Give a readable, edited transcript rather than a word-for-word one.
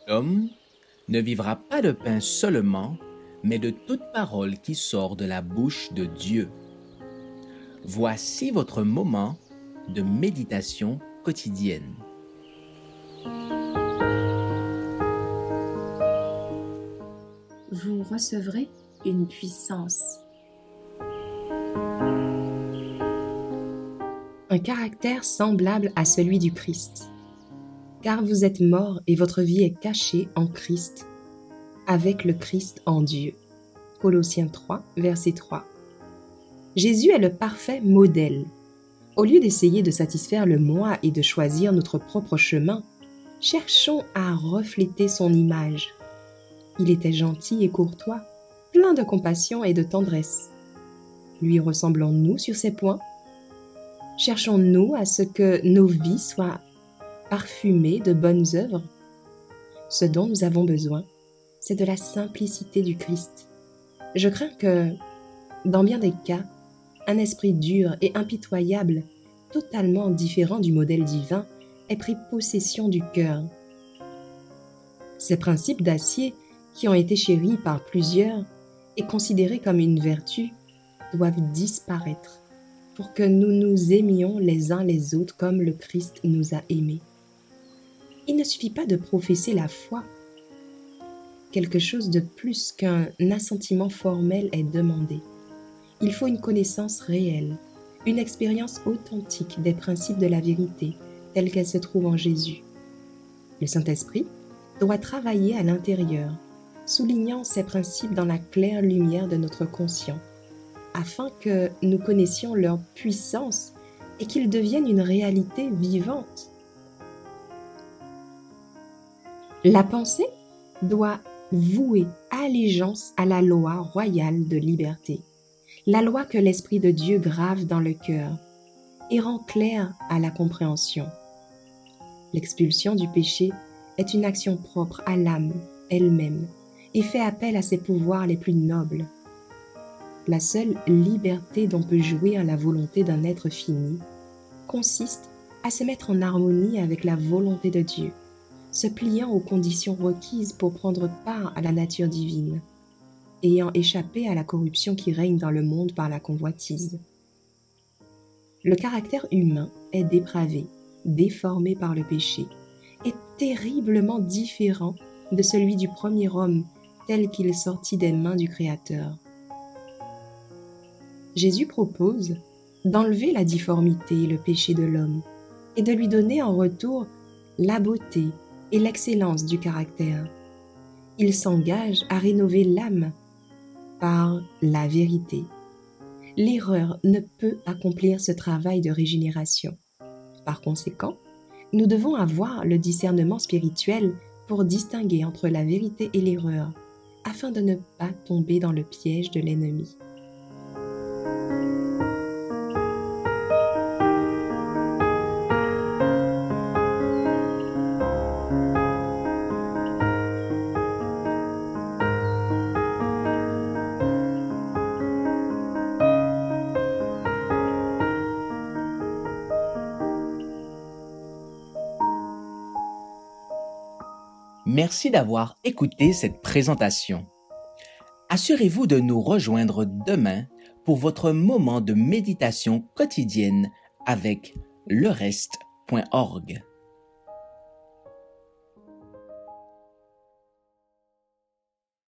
L'homme ne vivra pas de pain seulement, mais de toute parole qui sort de la bouche de Dieu. Voici votre moment de méditation quotidienne. Vous recevrez une puissance. Un caractère semblable à celui du Christ. Car vous êtes morts et votre vie est cachée en Christ, avec le Christ en Dieu. Colossiens 3, verset 3. Jésus est le parfait modèle. Au lieu d'essayer de satisfaire le moi et de choisir notre propre chemin, cherchons à refléter son image. Il était gentil et courtois, plein de compassion et de tendresse. Lui ressemblons-nous sur ces points? Cherchons-nous à ce que nos vies soient parfumées de bonnes œuvres? Ce dont nous avons besoin, c'est de la simplicité du Christ. Je crains que, dans bien des cas, un esprit dur et impitoyable, totalement différent du modèle divin, ait pris possession du cœur. Ces principes d'acier, qui ont été chéris par plusieurs et considérés comme une vertu, doivent disparaître pour que nous nous aimions les uns les autres comme le Christ nous a aimés. Il ne suffit pas de professer la foi. Quelque chose de plus qu'un assentiment formel est demandé. Il faut une connaissance réelle, une expérience authentique des principes de la vérité telle qu'elle se trouve en Jésus. Le Saint-Esprit doit travailler à l'intérieur, soulignant ces principes dans la claire lumière de notre conscient, afin que nous connaissions leur puissance et qu'ils deviennent une réalité vivante. La pensée doit vouer allégeance à la loi royale de liberté, la loi que l'Esprit de Dieu grave dans le cœur et rend claire à la compréhension. L'expulsion du péché est une action propre à l'âme elle-même et fait appel à ses pouvoirs les plus nobles. La seule liberté dont peut jouir la volonté d'un être fini consiste à se mettre en harmonie avec la volonté de Dieu, se pliant aux conditions requises pour prendre part à la nature divine, ayant échappé à la corruption qui règne dans le monde par la convoitise. Le caractère humain est dépravé, déformé par le péché, et terriblement différent de celui du premier homme tel qu'il sortit des mains du Créateur. Jésus propose d'enlever la difformité et le péché de l'homme et de lui donner en retour la beauté et l'excellence du caractère. Il s'engage à rénover l'âme par la vérité. L'erreur ne peut accomplir ce travail de régénération. Par conséquent, nous devons avoir le discernement spirituel pour distinguer entre la vérité et l'erreur, afin de ne pas tomber dans le piège de l'ennemi. Merci d'avoir écouté cette présentation. Assurez-vous de nous rejoindre demain pour votre moment de méditation quotidienne avec lereste.org.